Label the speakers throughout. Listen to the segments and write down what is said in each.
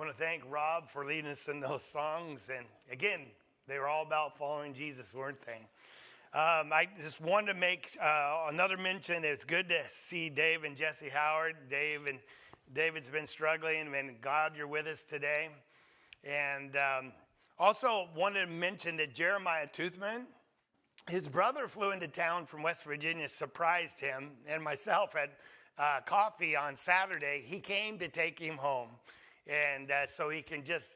Speaker 1: want to thank Rob for leading us in those songs. And again, they were all about following Jesus, weren't they? I just wanted to make another mention. It's good to see Dave and Jesse Howard. David's been struggling, and God, you're with us today. And also wanted to mention that Jeremiah Toothman, his brother flew into town from West Virginia, surprised him and myself at coffee on Saturday. He came to take him home. And so he can just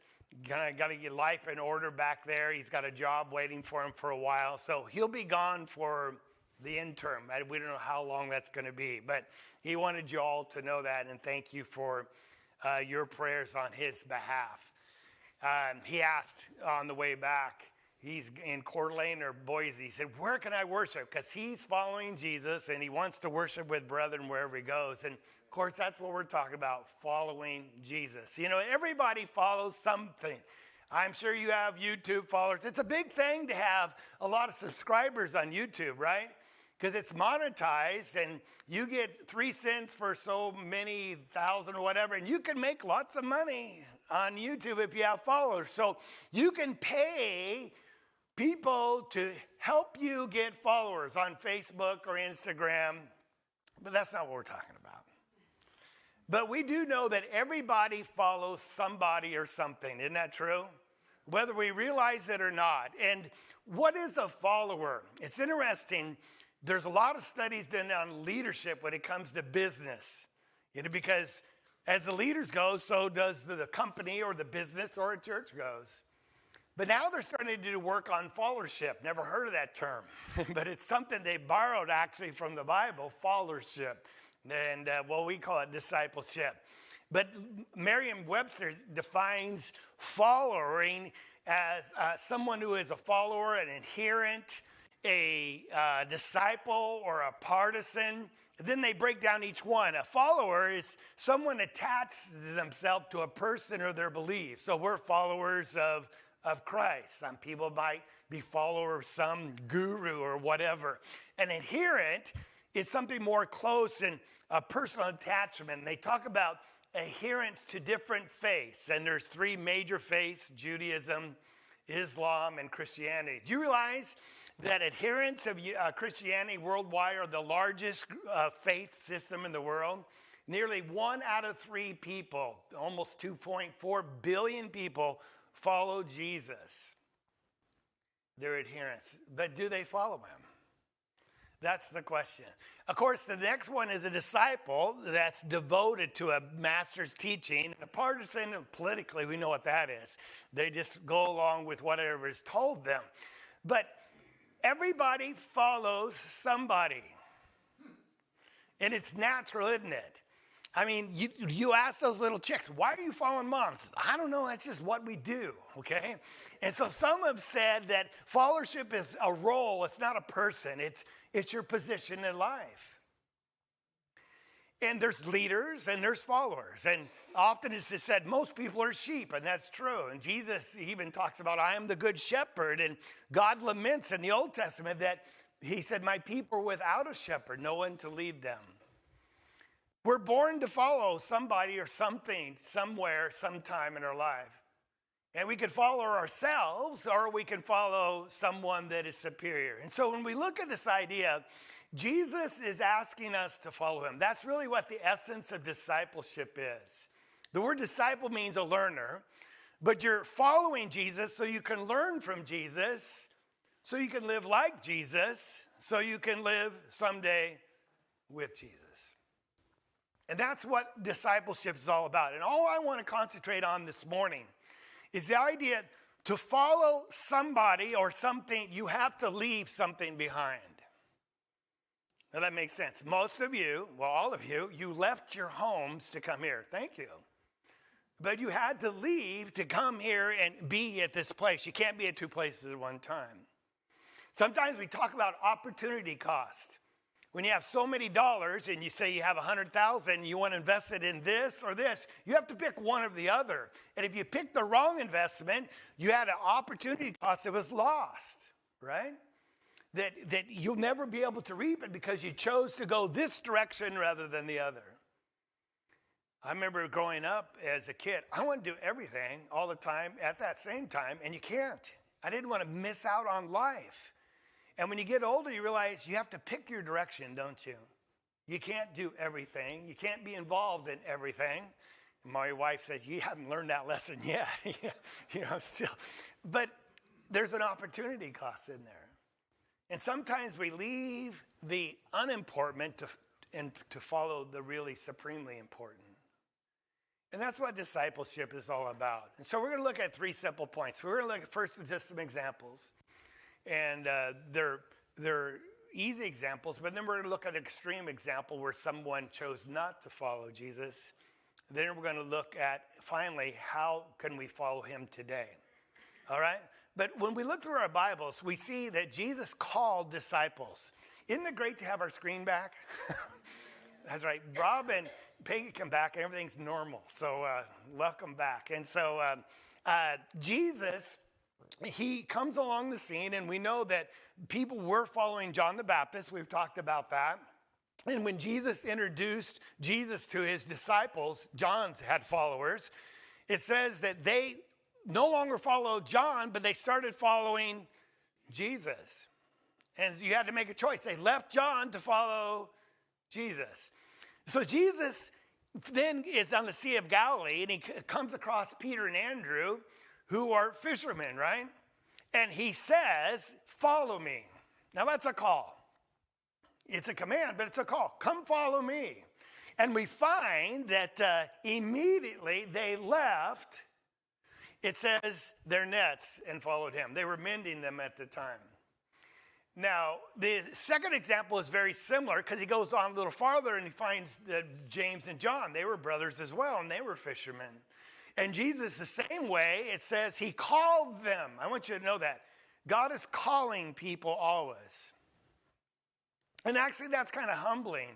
Speaker 1: got to get life in order back there. He's got a job waiting for him for a while. So he'll be gone for the interim. We don't know how long that's going to be. But he wanted you all to know that. And thank you for your prayers on his behalf. He asked on the way back, he's in Coeur d'Alene or Boise. He said, where can I worship? Because he's following Jesus and he wants to worship with brethren wherever he goes. And of course, that's what we're talking about, following Jesus. You know, everybody follows something. I'm sure you have YouTube followers. It's a big thing to have a lot of subscribers on YouTube, right? Because it's monetized and you get 3 cents for so many thousand or whatever. And you can make lots of money on YouTube if you have followers. So you can pay people to help you get followers on Facebook or Instagram. But that's not what we're talking about. But we do know that everybody follows somebody or something. Isn't that true? Whether we realize it or not. And what is a follower? It's interesting. There's a lot of studies done on leadership when it comes to business. You know, because as the leaders go, so does the company or the business or a church goes. But now they're starting to do work on followership. Never heard of that term. But it's something they borrowed actually from the Bible, followership. And we call it discipleship. But Merriam-Webster defines following as someone who is a follower, an adherent, a disciple, or a partisan. Then they break down each one. A follower is someone attached themselves to a person or their beliefs. So we're followers of Christ. Some people might be followers of some guru or whatever. An adherent is something more close and a personal attachment. They talk about adherence to different faiths. And there's 3 major faiths: Judaism, Islam, and Christianity. Do you realize that adherents of Christianity worldwide are the largest faith system in the world? Nearly 1 out of 3 people, almost 2.4 billion people, follow Jesus. They're adherents. But do they follow him? That's the question. Of course, the next one is a disciple that's devoted to a master's teaching. A partisan, politically, we know what that is. They just go along with whatever is told them. But everybody follows somebody. And it's natural, isn't it? I mean, you ask those little chicks, why are you following moms? I don't know, that's just what we do, okay? And so some have said that followership is a role, it's not a person, it's your position in life. And there's leaders and there's followers. And often it's just said, most people are sheep, and that's true. And Jesus even talks about, I am the good shepherd. And God laments in the Old Testament that he said, my people are without a shepherd, no one to lead them. We're born to follow somebody or something, somewhere, sometime in our life. And we can follow ourselves, or we can follow someone that is superior. And so when we look at this idea, Jesus is asking us to follow him. That's really what the essence of discipleship is. The word disciple means a learner, but you're following Jesus so you can learn from Jesus, so you can live like Jesus, so you can live someday with Jesus. And that's what discipleship is all about. And all I want to concentrate on this morning is the idea to follow somebody or something, you have to leave something behind. Now that makes sense. Most of you, well, all of you, you left your homes to come here. Thank you. But you had to leave to come here and be at this place. You can't be at 2 places at one time. Sometimes we talk about opportunity cost. When you have so many dollars and you say you have 100,000, you want to invest it in this or this, you have to pick one or the other. And if you pick the wrong investment, you had an opportunity cost that was lost, right? That you'll never be able to reap it because you chose to go this direction rather than the other. I remember growing up as a kid, I wanted to do everything all the time at that same time, and you can't. I didn't want to miss out on life. And when you get older, you realize you have to pick your direction, don't you? You can't do everything. You can't be involved in everything. My wife says, you haven't learned that lesson yet. Still. But there's an opportunity cost in there. And sometimes we leave the unimportant to follow the really supremely important. And that's what discipleship is all about. And so we're going to look at 3 simple points. We're going to look at first at just some examples. And they're easy examples, but then we're going to look at an extreme example where someone chose not to follow Jesus. Then we're going to look at, finally, how can we follow him today? All right? But when we look through our Bibles, we see that Jesus called disciples. Isn't it great to have our screen back? That's right. Rob and Peggy come back and everything's normal. So welcome back. And so Jesus, he comes along the scene, and we know that people were following John the Baptist. We've talked about that. And when Jesus introduced Jesus to his disciples, John had followers. It says that they no longer followed John, but they started following Jesus. And you had to make a choice. They left John to follow Jesus. So Jesus then is on the Sea of Galilee, and he comes across Peter and Andrew, who are fishermen, right? And he says, follow me. Now that's a call. It's a command, but it's a call. Come follow me. And we find that immediately they left, it says, their nets and followed him. They were mending them at the time. Now, the second example is very similar because he goes on a little farther and he finds that James and John, they were brothers as well, and they were fishermen. And Jesus, the same way, it says he called them. I want you to know that. God is calling people always. And actually, that's kind of humbling.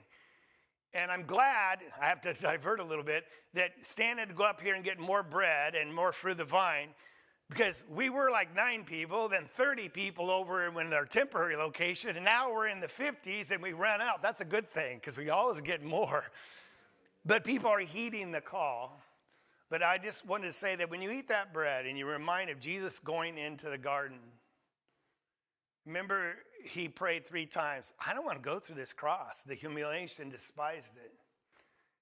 Speaker 1: And I'm glad, I have to divert a little bit, that Stan had to go up here and get more bread and more fruit of the vine, because we were like 9 people, then 30 people over in our temporary location, and now we're in the 50s and we ran out. That's a good thing, because we always get more. But people are heeding the call. But I just wanted to say that when you eat that bread and you're reminded of Jesus going into the garden, remember he prayed 3 times, I don't want to go through this cross. The humiliation, despised it.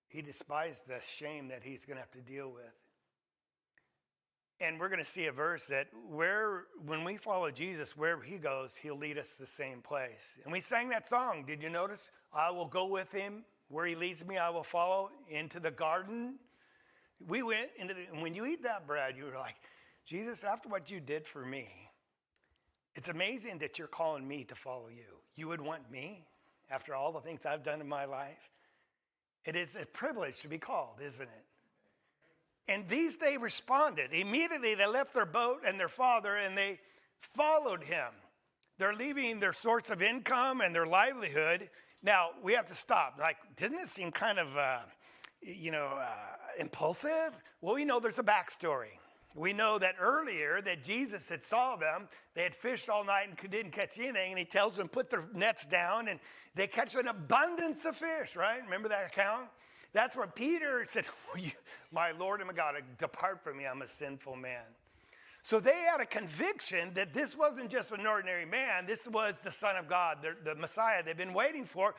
Speaker 1: He despised the shame that he's going to have to deal with. And we're going to see a verse that when we follow Jesus, wherever he goes, he'll lead us to the same place. And we sang that song. Did you notice? I will go with him. Where he leads me, I will follow into the garden. We went into and when you eat that bread, you were like, Jesus, after what you did for me, it's amazing that you're calling me to follow you. You would want me after all the things I've done in my life? It is a privilege to be called, isn't it? And they responded. Immediately, they left their boat and their father, and they followed him. They're leaving their source of income and their livelihood. Now, we have to stop. Like, didn't it seem kind of, impulsive? Well, we know there's a backstory. We know that earlier that Jesus had saw them. They had fished all night and didn't catch anything. And he tells them, put their nets down, and they catch an abundance of fish, right? Remember that account? That's where Peter said, my Lord and my God, depart from me, I'm a sinful man. So they had a conviction that this wasn't just an ordinary man. This was the Son of God, the Messiah they've been waiting for.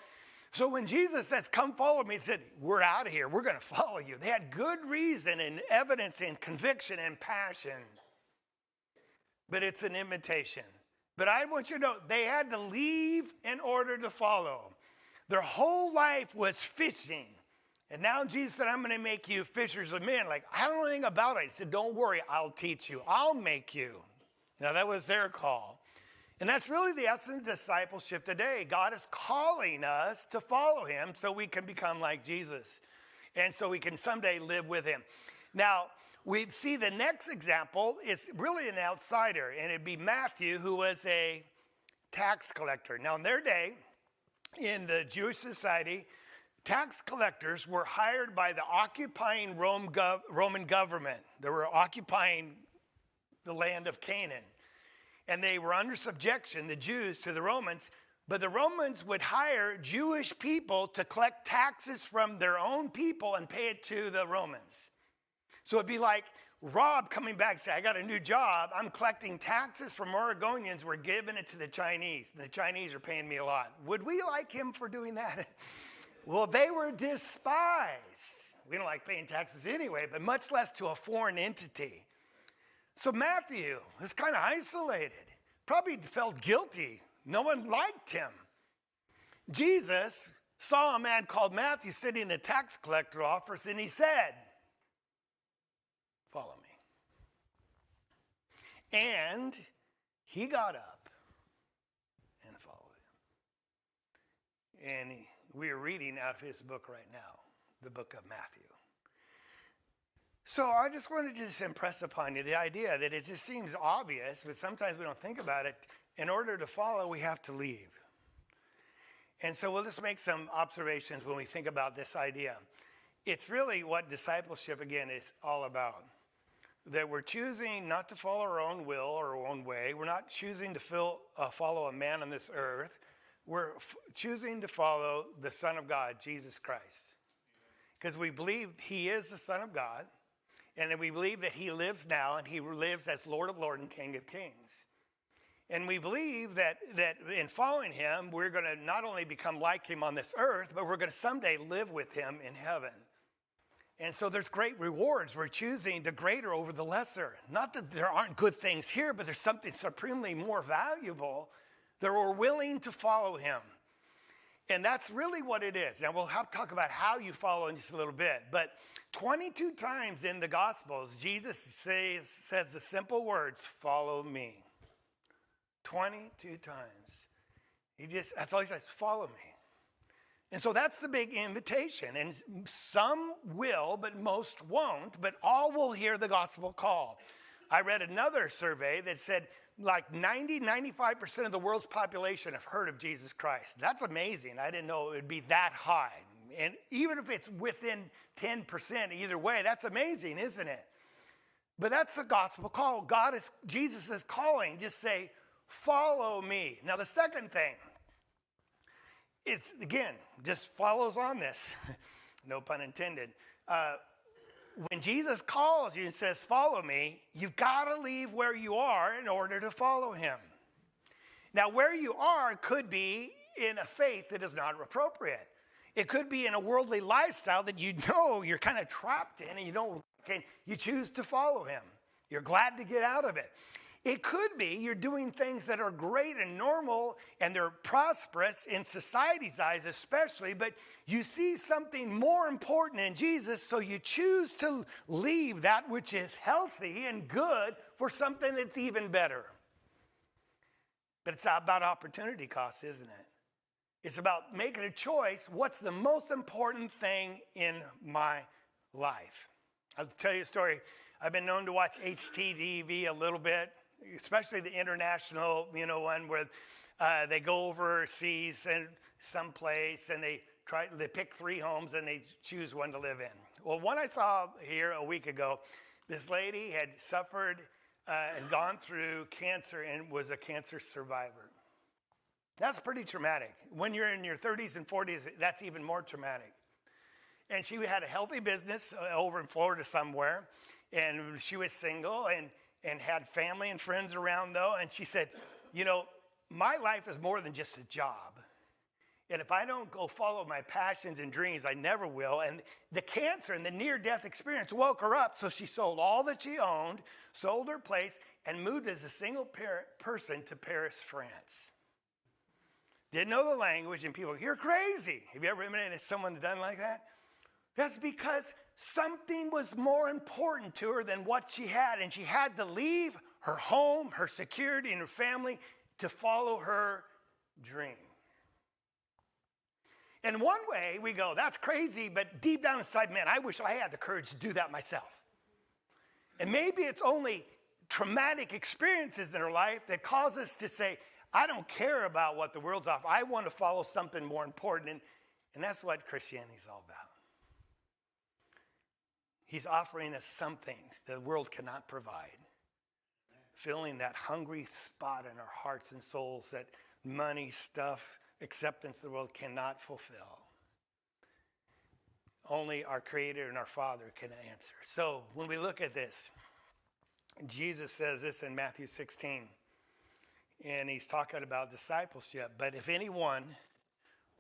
Speaker 1: So when Jesus says, come follow me, he said, we're out of here. We're going to follow you. They had good reason and evidence and conviction and passion. But it's an imitation. But I want you to know, they had to leave in order to follow. Their whole life was fishing. And now Jesus said, I'm going to make you fishers of men. Like, I don't know anything about it. He said, don't worry, I'll teach you. I'll make you. Now, that was their call. And that's really the essence of discipleship today. God is calling us to follow him so we can become like Jesus. And so we can someday live with him. Now, we see the next example is really an outsider. And it'd be Matthew, who was a tax collector. Now, in their day, in the Jewish society, tax collectors were hired by the occupying Roman government. They were occupying the land of Canaan. And they were under subjection, the Jews, to the Romans. But the Romans would hire Jewish people to collect taxes from their own people and pay it to the Romans. So it'd be like Rob coming back and say, I got a new job. I'm collecting taxes from Oregonians. We're giving it to the Chinese. And the Chinese are paying me a lot. Would we like him for doing that? Well, they were despised. We don't like paying taxes anyway, but much less to a foreign entity. So Matthew is kind of isolated. Probably felt guilty. No one liked him. Jesus saw a man called Matthew sitting in the tax collector office, and he said, follow me. And he got up and followed him. And we are reading out of his book right now, the book of Matthew. So I just wanted to just impress upon you the idea that it just seems obvious, but sometimes we don't think about it. In order to follow, we have to leave. And so we'll just make some observations when we think about this idea. It's really what discipleship, again, is all about. That we're choosing not to follow our own will or our own way. We're not choosing to follow a man on this earth. We're choosing to follow the Son of God, Jesus Christ. Because we believe he is the Son of God. And we believe that he lives now, and he lives as Lord of Lords and King of Kings. And we believe that in following him, we're going to not only become like him on this earth, but we're going to someday live with him in heaven. And so there's great rewards. We're choosing the greater over the lesser. Not that there aren't good things here, but there's something supremely more valuable that we're willing to follow him. And that's really what it is. Now, we'll have to talk about how you follow in just a little bit. But 22 times in the Gospels, Jesus says the simple words, follow me. 22 times. That's all he says, follow me. And so that's the big invitation. And some will, but most won't. But all will hear the gospel call. I read another survey that said like 95% of the world's population have heard of Jesus Christ. That's amazing. I didn't know it would be that high. And even if it's within 10% either way, that's amazing, isn't it? But that's the gospel call. Jesus is calling. Just say, follow me. Now the second thing, it's, again, just follows on this. No pun intended. When Jesus calls you and says, follow me, you've got to leave where you are in order to follow him. Now, where you are could be in a faith that is not appropriate. It could be in a worldly lifestyle that you know you're kind of trapped in and you choose to follow him. You're glad to get out of it. It could be you're doing things that are great and normal and they're prosperous in society's eyes especially, but you see something more important in Jesus, so you choose to leave that which is healthy and good for something that's even better. But it's about opportunity cost, isn't it? It's about making a choice. What's the most important thing in my life? I'll tell you a story. I've been known to watch HTTV a little bit, especially the international, one where they go overseas and someplace and they pick 3 homes and they choose one to live in. Well, one I saw here a week ago, this lady had suffered and gone through cancer and was a cancer survivor. That's pretty traumatic. When you're in your 30s and 40s, that's even more traumatic. And she had a healthy business over in Florida somewhere, and she was single and had family and friends around, though. And she said, my life is more than just a job. And if I don't go follow my passions and dreams, I never will. And the cancer and the near-death experience woke her up, so she sold all that she owned, sold her place, and moved as a single person to Paris, France. Didn't know the language, and people go, you're crazy. Have you ever met someone done like that? That's because something was more important to her than what she had, and she had to leave her home, her security, and her family to follow her dream. And one way we go, that's crazy, but deep down inside, man, I wish I had the courage to do that myself. And maybe it's only traumatic experiences in our life that cause us to say, I don't care about what the world's offering. I want to follow something more important. And that's what Christianity is all about. He's offering us something the world cannot provide. Filling that hungry spot in our hearts and souls that money, stuff, acceptance the world cannot fulfill. Only our Creator and our Father can answer. So when we look at this, Jesus says this in Matthew 16, and he's talking about discipleship. But if anyone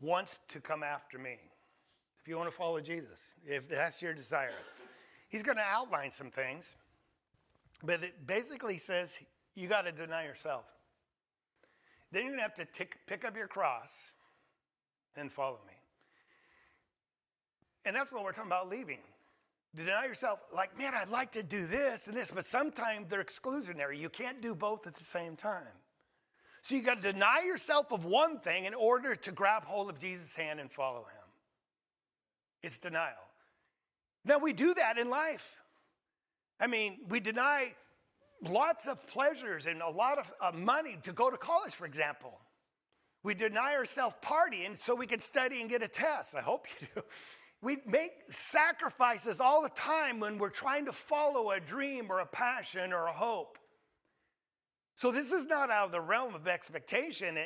Speaker 1: wants to come after me, if you want to follow Jesus, if that's your desire, he's going to outline some things. But it basically says you got to deny yourself. Then you're going to have to pick up your cross and follow me. And that's what we're talking about leaving. Deny yourself, like, man, I'd like to do this and this, but sometimes they're exclusionary. You can't do both at the same time. So you got to deny yourself of one thing in order to grab hold of Jesus' hand and follow him. It's denial. Now, we do that in life. I mean, we deny lots of pleasures and a lot of money to go to college, for example. We deny ourselves partying so we can study and get a test. I hope you do. We make sacrifices all the time when we're trying to follow a dream or a passion or a hope. So this is not out of the realm of expectation,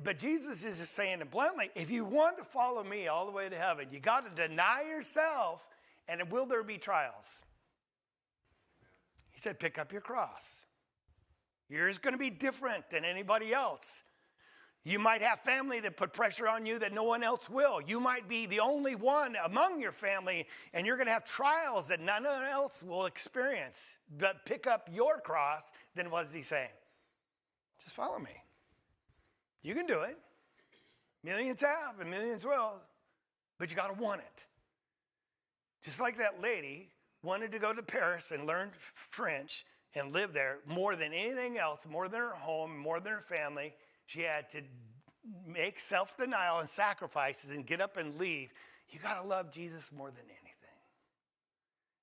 Speaker 1: but Jesus is just saying it bluntly, if you want to follow me all the way to heaven, you got to deny yourself, and will there be trials? He said, pick up your cross. Yours is going to be different than anybody else. You might have family that put pressure on you that no one else will. You might be the only one among your family, and you're going to have trials that none else will experience. But pick up your cross, then what is he saying? Just follow me. You can do it. Millions have and millions will, but you got to want it. Just like that lady wanted to go to Paris and learn French and live there more than anything else, more than her home, more than her family. She had to make self-denial and sacrifices and get up and leave. You got to love Jesus more than anything.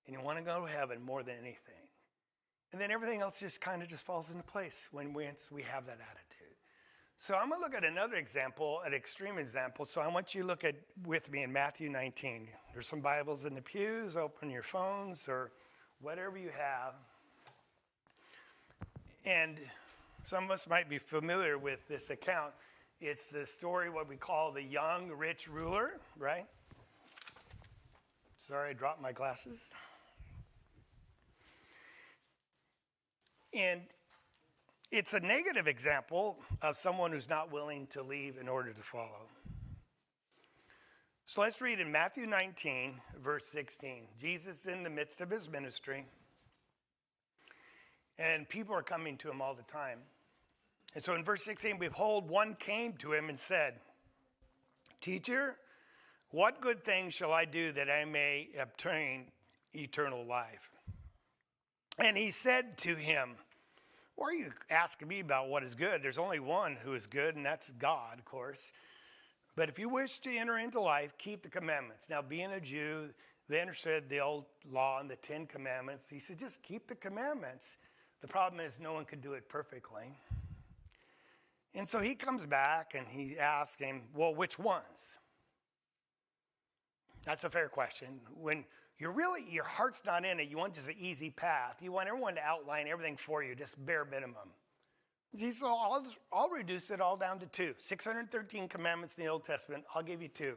Speaker 1: And you want to go to heaven more than anything. And then everything else just kind of just falls into place when we have that attitude. So I'm going to look at another example, an extreme example. So I want you to look at with me in Matthew 19. There's some Bibles in the pews. Open your phones or whatever you have. And some of us might be familiar with this account. It's the story, what we call the young rich ruler, right? Sorry, I dropped my glasses. And it's a negative example of someone who's not willing to leave in order to follow. So let's read in Matthew 19, verse 16. Jesus in the midst of his ministry, and people are coming to him all the time. And so in verse 16, behold, one came to him and said, Teacher, what good thing shall I do that I may obtain eternal life? And he said to him, why are you asking me about what is good? There's only one who is good, and that's God, of course. But if you wish to enter into life, keep the commandments. Now, being a Jew, they understood the old law and the 10 commandments. He said, just keep the commandments. The problem is no one could do it perfectly. And so he comes back and he asks him, well, which ones? That's a fair question. When your heart's not in it, you want just an easy path. You want everyone to outline everything for you, just bare minimum. He said, I'll reduce it all down to 2. 613 commandments in the Old Testament, I'll give you 2.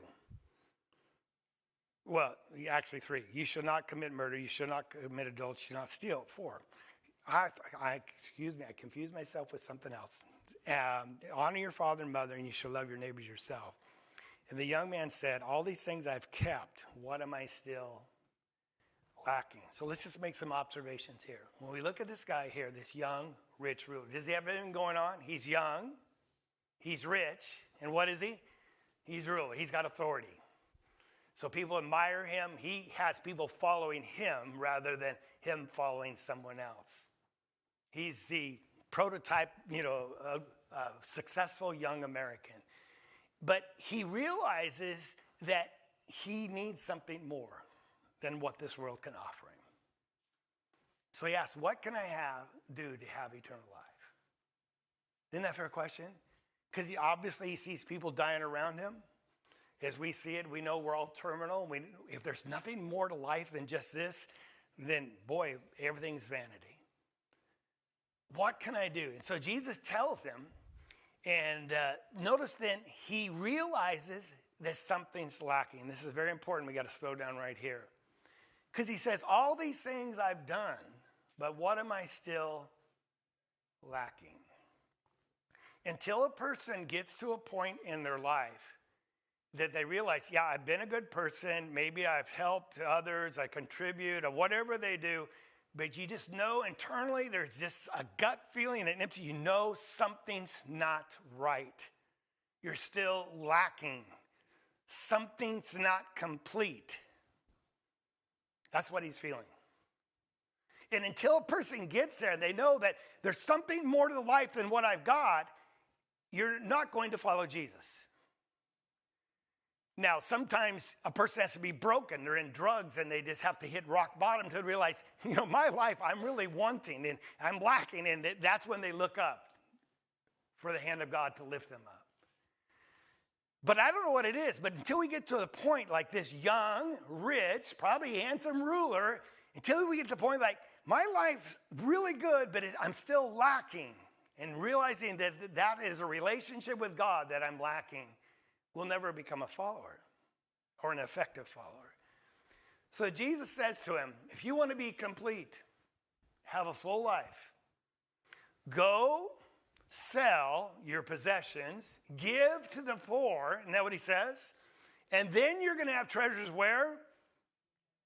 Speaker 1: Well, actually 3. You shall not commit murder, you shall not commit adultery, you shall not steal. 4. Excuse me, I confused myself with something else. Honor your father and mother, and you shall love your neighbors yourself. And the young man said, all these things I've kept, what am I still lacking? So let's just make some observations here. When we look at this guy here, this young, rich ruler, does he have anything going on? He's young, he's rich, and what is he? He's ruler, he's got authority. So people admire him. He has people following him rather than him following someone else. He's the prototype, successful young American. But he realizes that he needs something more than what this world can offer him. So he asks, what can I do to have eternal life? Isn't that a fair question? Because he sees people dying around him. As we see it, we know we're all terminal. If there's nothing more to life than just this, then boy, everything's vanity. What can I do? And so Jesus tells him, And notice then he realizes that something's lacking. This is very important. We got to slow down right here. Because he says, all these things I've done, but what am I still lacking? Until a person gets to a point in their life that they realize, yeah, I've been a good person. Maybe I've helped others. I contribute or whatever they do. But you just know internally there's just a gut feeling and empty. You know something's not right. You're still lacking. Something's not complete. That's what he's feeling. And until a person gets there and they know that there's something more to life than what I've got, you're not going to follow Jesus. Now, sometimes a person has to be broken. They're in drugs and they just have to hit rock bottom to realize, my life, I'm really wanting and I'm lacking. And that's when they look up for the hand of God to lift them up. But I don't know what it is. But until we get to the point like this young, rich, probably handsome ruler, until we get to the point like, my life's really good, but I'm still lacking. And realizing that that is a relationship with God that I'm lacking, will never become a follower or an effective follower. So Jesus says to him, if you want to be complete, have a full life, go sell your possessions, give to the poor. Isn't that what he says? And then you're going to have treasures where?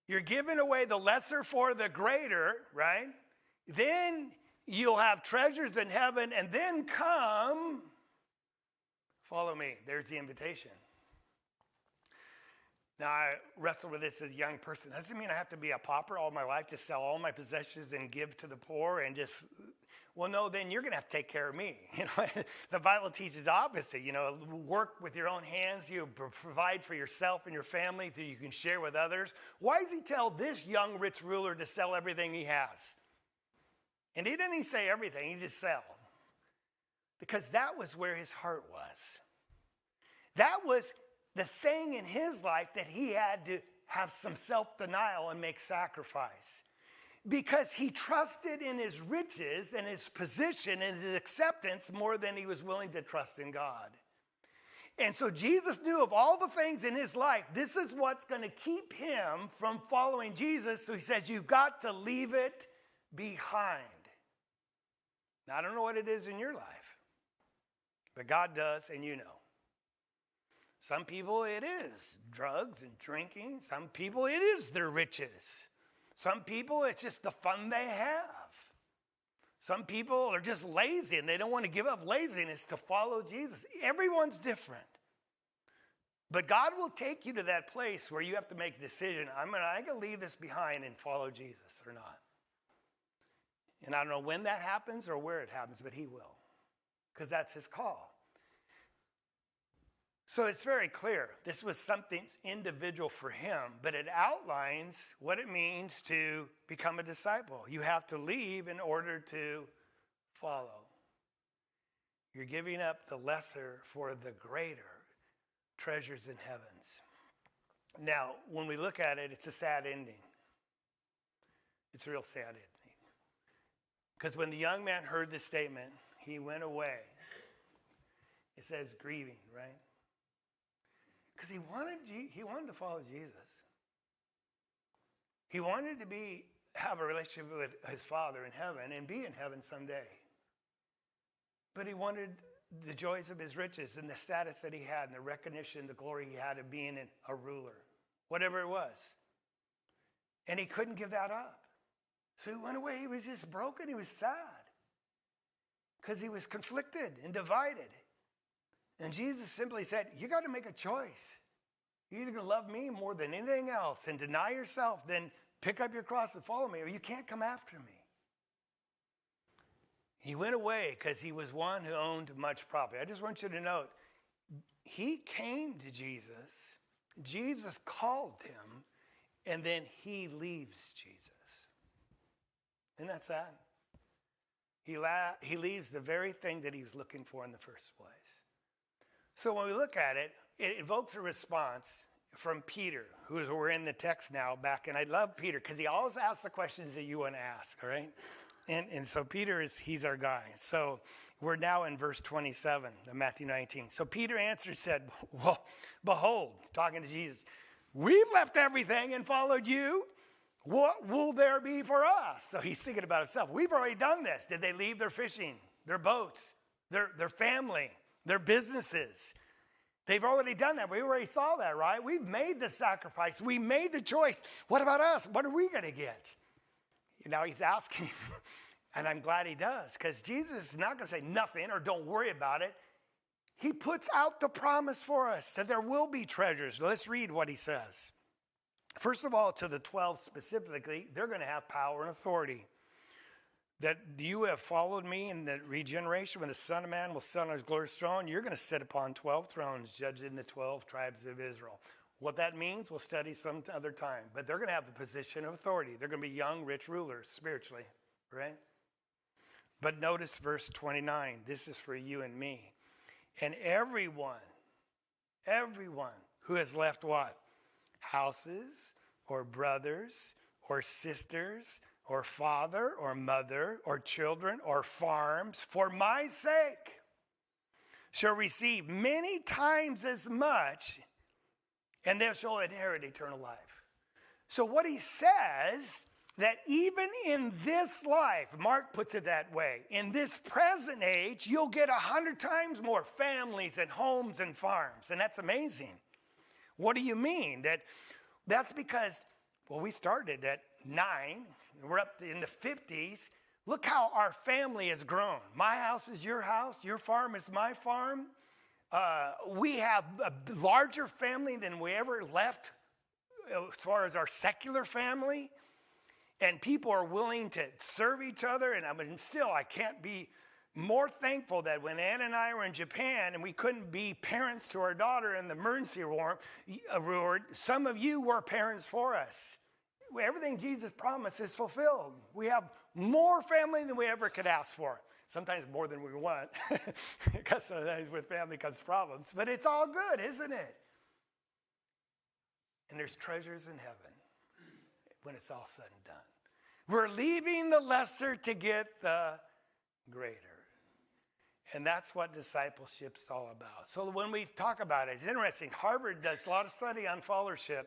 Speaker 1: You're giving away the lesser for the greater, right? Then you'll have treasures in heaven, and then come, follow me. There's the invitation. Now, I wrestle with this as a young person. Doesn't mean I have to be a pauper all my life, to sell all my possessions and give to the poor and just, well, no, then you're going to have to take care of me. The Bible teaches opposite. Work with your own hands. You provide for yourself and your family so you can share with others. Why does he tell this young rich ruler to sell everything he has? And he didn't say everything, he just sell. Because that was where his heart was. That was the thing in his life that he had to have some self-denial and make sacrifice. Because he trusted in his riches and his position and his acceptance more than he was willing to trust in God. And so Jesus knew of all the things in his life, this is what's going to keep him from following Jesus. So he says, you've got to leave it behind. Now, I don't know what it is in your life, but God does, and you know. Some people, it is drugs and drinking. Some people, it is their riches. Some people, it's just the fun they have. Some people are just lazy, and they don't want to give up laziness to follow Jesus. Everyone's different. But God will take you to that place where you have to make a decision. I'm going to leave this behind and follow Jesus or not. And I don't know when that happens or where it happens, but he will. Because that's his call. So it's very clear. This was something individual for him, but it outlines what it means to become a disciple. You have to leave in order to follow. You're giving up the lesser for the greater treasures in heavens. Now, when we look at it, it's a sad ending. It's a real sad ending. Because when the young man heard this statement, he went away. It says grieving, right? Because he wanted to follow Jesus. He wanted to have a relationship with his Father in heaven and be in heaven someday. But he wanted the joys of his riches and the status that he had and the recognition, the glory he had of being a ruler, whatever it was. And he couldn't give that up. So he went away. He was just broken. He was sad because he was conflicted and divided. And Jesus simply said, you got to make a choice. You're either going to love me more than anything else and deny yourself, then pick up your cross and follow me, or you can't come after me. He went away because he was one who owned much property. I just want you to note, he came to Jesus. Jesus called him, and then he leaves Jesus. Isn't that sad? He leaves the very thing that he was looking for in the first place. So when we look at it, it evokes a response from Peter, we're in the text now back. And I love Peter because he always asks the questions that you want to ask, all right? And so Peter he's our guy. So we're now in verse 27 of Matthew 19. So Peter answered and said, well, behold, talking to Jesus, we've left everything and followed you. What will there be for us? So he's thinking about himself. We've already done this. Did they leave their fishing, their boats, their family, their businesses? They've already done that. We already saw that, right? We've made the sacrifice. We made the choice. What about us? What are we going to get? Now he's asking, and I'm glad he does, because Jesus is not going to say nothing or don't worry about it. He puts out the promise for us that there will be treasures. Let's read what he says. First of all, to the 12 specifically, they're going to have power and authority. That you have followed me in the regeneration when the Son of Man will sit on his glorious throne. You're going to sit upon 12 thrones, judging the 12 tribes of Israel. What that means, we'll study some other time. But they're going to have the position of authority. They're going to be young, rich rulers spiritually, right? But notice verse 29. This is for you and me. And everyone who has left what? Houses or brothers or sisters or father or mother or children or farms for my sake shall receive many times as much, and they shall inherit eternal life. So what he says, that even in this life, Mark puts it that way, in this present age, you'll get 100 times more families and homes and farms. And that's amazing. What do you mean? That's because, well, we started at 9. We're up in the 50s. Look how our family has grown. My house is your house. Your farm is my farm. We have a larger family than we ever left as far as our secular family. And people are willing to serve each other. And I can't be more thankful that when Ann and I were in Japan and we couldn't be parents to our daughter in the emergency ward, some of you were parents for us. Everything Jesus promised is fulfilled. We have more family than we ever could ask for. Sometimes more than we want, because sometimes with family comes problems. But it's all good, isn't it? And there's treasures in heaven when it's all said and done. We're leaving the lesser to get the greater. And that's what discipleship's all about. So when we talk about it, it's interesting. Harvard does a lot of study on followership.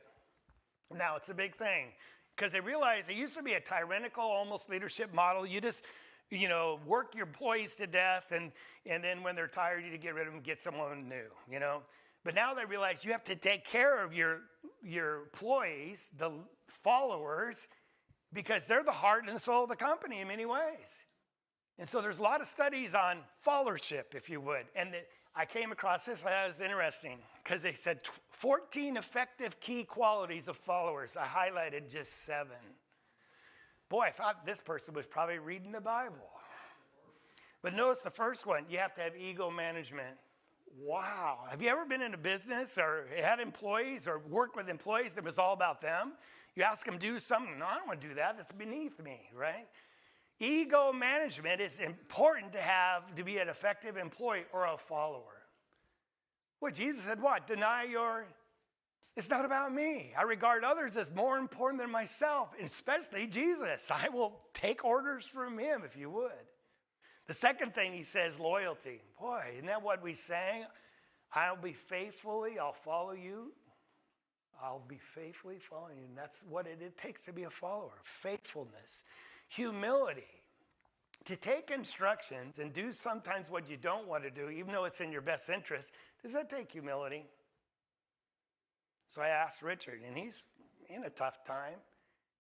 Speaker 1: Now, it's a big thing because they realize there used to be a tyrannical, almost leadership model. You just, work your employees to death, and then when they're tired, you get rid of them, get someone new, But now they realize you have to take care of your employees, the followers, because they're the heart and the soul of the company in many ways. And so there's a lot of studies on followership, if you would. And I came across this, and that was interesting, because they said 14 effective key qualities of followers. I highlighted just 7. Boy, I thought this person was probably reading the Bible. But notice the first one, you have to have ego management. Wow. Have you ever been in a business or had employees or worked with employees that was all about them? You ask them to do something. No, I don't want to do that. That's beneath me, right? Ego management is important to be an effective employee or a follower. Well, Jesus said what? It's not about me. I regard others as more important than myself, especially Jesus. I will take orders from him if you would. The second thing he says, loyalty. Boy, isn't that what we sang? I'll follow you. I'll be faithfully following you. And that's what it takes to be a follower. Faithfulness. Humility. To take instructions and do sometimes what you don't want to do, even though it's in your best interest, does that take humility? So I asked Richard, and he's in a tough time.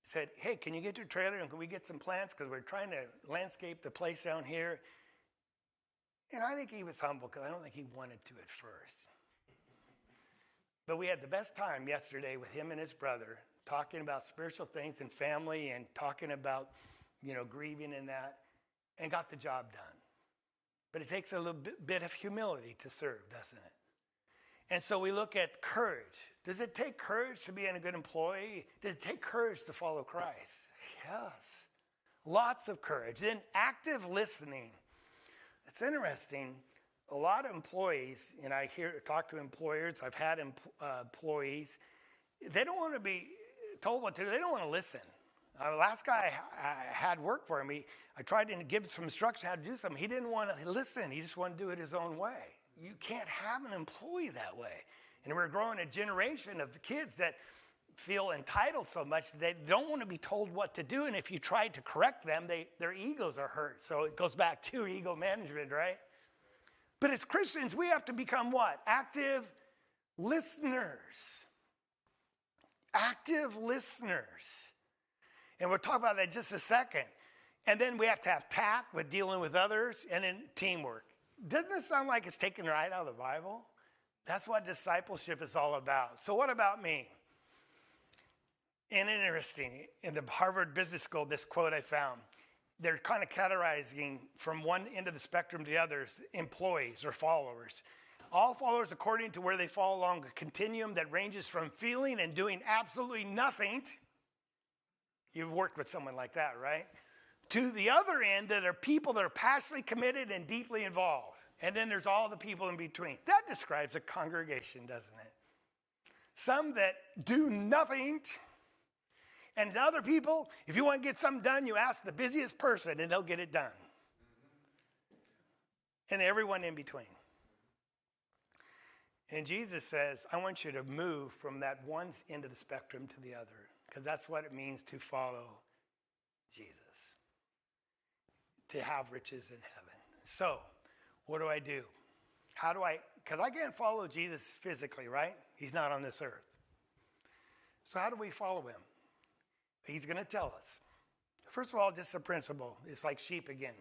Speaker 1: He said, hey, can you get your trailer and can we get some plants? Because we're trying to landscape the place down here. And I think he was humble because I don't think he wanted to at first. But we had the best time yesterday with him and his brother talking about spiritual things and family and talking about, grieving and that, and got the job done. But it takes a little bit of humility to serve, doesn't it? And so we look at courage. Does it take courage to be a good employee? Does it take courage to follow Christ? Yes. Lots of courage. Then active listening. It's interesting. A lot of employees, and I talk to employers, I've had employees, they don't want to be told what to do. They don't want to listen. The last guy I had work for him, I tried to give him some instruction how to do something. He didn't want to listen. He just wanted to do it his own way. You can't have an employee that way. And we're growing a generation of kids that feel entitled so much they don't want to be told what to do. And if you try to correct them, their egos are hurt. So it goes back to ego management, right? But as Christians, we have to become what? Active listeners. Active listeners. And we'll talk about that in just a second. And then we have to have tact with dealing with others and then teamwork. Doesn't it sound like it's taken right out of the Bible? That's what discipleship is all about. So what about me? And interesting, in the Harvard Business School, this quote I found, they're kind of categorizing from one end of the spectrum to the others, employees or followers. All followers according to where they fall along a continuum that ranges from feeling and doing absolutely nothing. You've worked with someone like that, right? To the other end that are people that are passionately committed and deeply involved. And then there's all the people in between. That describes a congregation, doesn't it? Some that do nothing. And other people, if you want to get something done, you ask the busiest person and they'll get it done. And everyone in between. And Jesus says, I want you to move from that one end of the spectrum to the other. Because that's what it means to follow Jesus. To have riches in heaven. So, what do I do? How do I, because I can't follow Jesus physically, right? He's not on this earth. So how do we follow him? He's going to tell us. First of all, just a principle. It's like sheep again.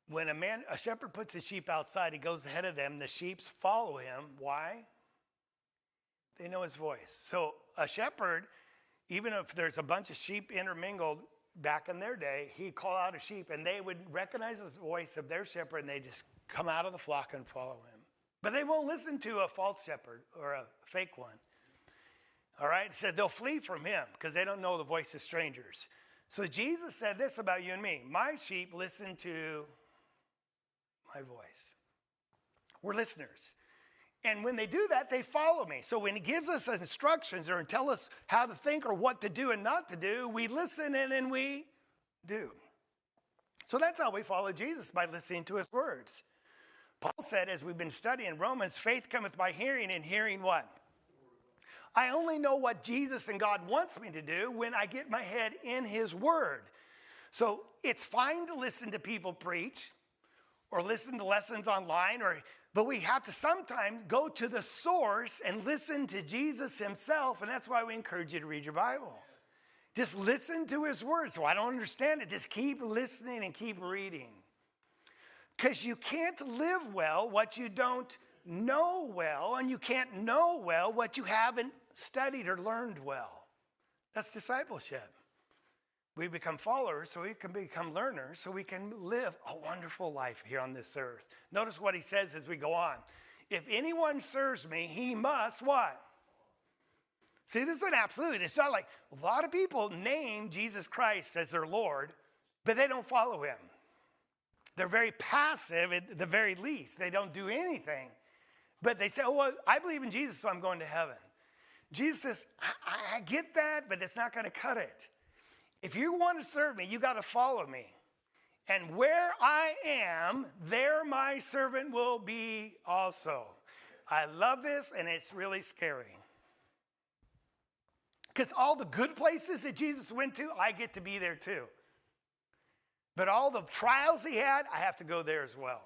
Speaker 1: When a shepherd puts his sheep outside, he goes ahead of them. The sheep follow him. Why? They know his voice. So a shepherd, even if there's a bunch of sheep intermingled, back in their day, he'd call out a sheep, and they would recognize the voice of their shepherd, and they just come out of the flock and follow him. But they won't listen to a false shepherd or a fake one. All right? It said they'll flee from him because they don't know the voice of strangers. So Jesus said this about you and me. My sheep listen to my voice. We're listeners. And when they do that, they follow me. So when he gives us instructions or tell us how to think or what to do and not to do, we listen and then we do. So that's how we follow Jesus, by listening to his words. Paul said, as we've been studying Romans, faith cometh by hearing, and hearing what? I only know what Jesus and God wants me to do when I get my head in his word. So it's fine to listen to people preach or listen to lessons online, but we have to sometimes go to the source and listen to Jesus himself, and that's why we encourage you to read your Bible. Just listen to his words. So I don't understand it. Just keep listening and keep reading. Because you can't live well what you don't know well, and you can't know well what you haven't studied or learned well. That's discipleship. We become followers so we can become learners, so we can live a wonderful life here on this earth. Notice what he says as we go on. If anyone serves me, he must what? See, this is an absolute. It's not like a lot of people name Jesus Christ as their Lord, but they don't follow him. They're very passive at the very least. They don't do anything. But they say, oh, well, I believe in Jesus, so I'm going to heaven. Jesus says, I get that, but it's not going to cut it. If you want to serve me, you got to follow me. And where I am, there my servant will be also. I love this, and it's really scary. Because all the good places that Jesus went to, I get to be there too. But all the trials he had, I have to go there as well.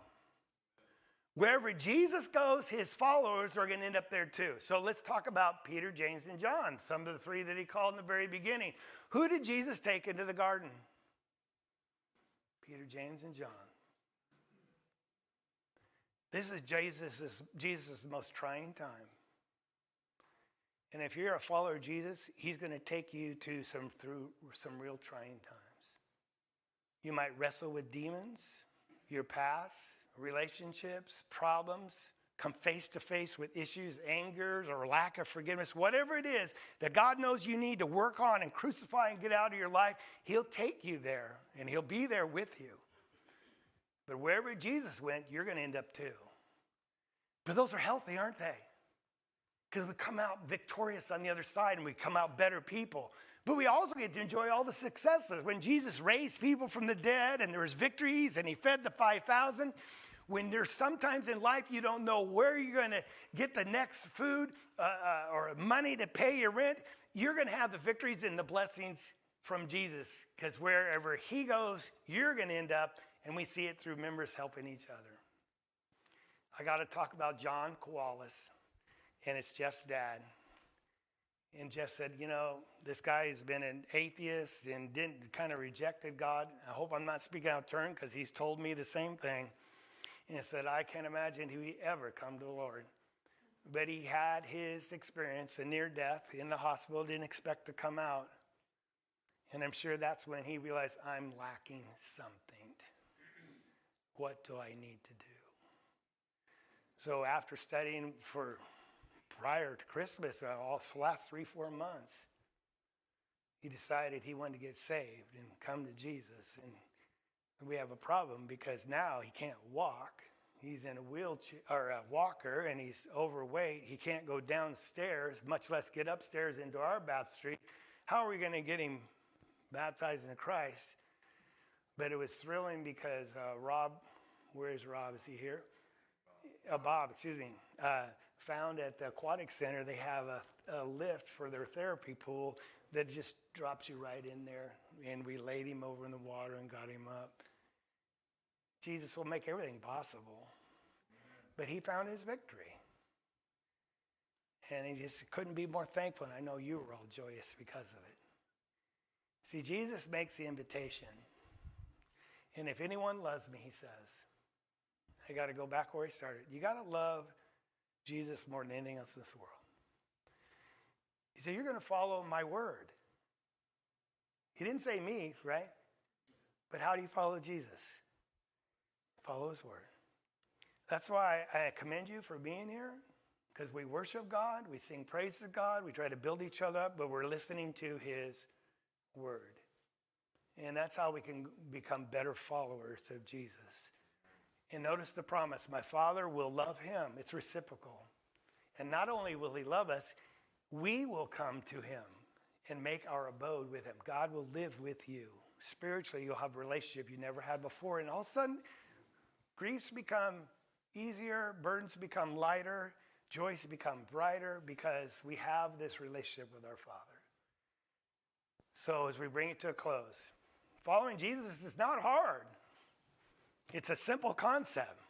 Speaker 1: Wherever Jesus goes, his followers are going to end up there too. So let's talk about Peter, James, and John, some of the three that he called in the very beginning. Who did Jesus take into the garden? Peter, James, and John. This is Jesus' most trying time. And if you're a follower of Jesus, he's going to take you through some real trying times. You might wrestle with demons, your past, relationships, problems, come face to face with issues, angers, or lack of forgiveness, whatever it is that God knows you need to work on and crucify and get out of your life, he'll take you there and he'll be there with you. But wherever Jesus went, you're going to end up too. But those are healthy, aren't they? Because we come out victorious on the other side and we come out better people. But we also get to enjoy all the successes. When Jesus raised people from the dead and there was victories and he fed the 5,000, when there's sometimes in life you don't know where you're going to get the next food or money to pay your rent, you're going to have the victories and the blessings from Jesus, because wherever he goes, you're going to end up, and we see it through members helping each other. I got to talk about John Koalas, and it's Jeff's dad. And Jeff said, you know, this guy has been an atheist and kind of rejected God. I hope I'm not speaking out of turn, because he's told me the same thing. And he said, I can't imagine he ever come to the Lord. But he had his experience, a near death in the hospital, didn't expect to come out. And I'm sure that's when he realized, I'm lacking something. What do I need to do? So after studying for prior to Christmas, all the last 3-4 months, he decided he wanted to get saved and come to Jesus. And we have a problem because now he can't walk. He's in a wheelchair or a walker, and he's overweight. He can't go downstairs, much less get upstairs into our baptistry. How are we going to get him baptized into Christ? But it was thrilling because Rob, where is Rob? Is he here? Bob, excuse me. Found at the aquatic center, they have a lift for their therapy pool that just drops you right in there. And we laid him over in the water and got him up. Jesus will make everything possible. But he found his victory. And he just couldn't be more thankful. And I know you were all joyous because of it. See, Jesus makes the invitation. And if anyone loves me, he says, I got to go back where he started. You got to love Jesus more than anything else in this world. He said, you're going to follow my word. He didn't say me, right? But how do you follow Jesus? Follow his word. That's why I commend you for being here, because we worship God, we sing praise to God, we try to build each other up, but we're listening to his word. And that's how we can become better followers of Jesus. And notice the promise, my Father will love him. It's reciprocal. And not only will he love us, we will come to him and make our abode with him. God will live with you. Spiritually, you'll have a relationship you never had before. And all of a sudden, griefs become easier, burdens become lighter, joys become brighter, because we have this relationship with our Father. So as we bring it to a close, following Jesus is not hard. It's a simple concept,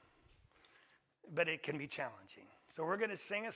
Speaker 1: but it can be challenging. So we're going to sing a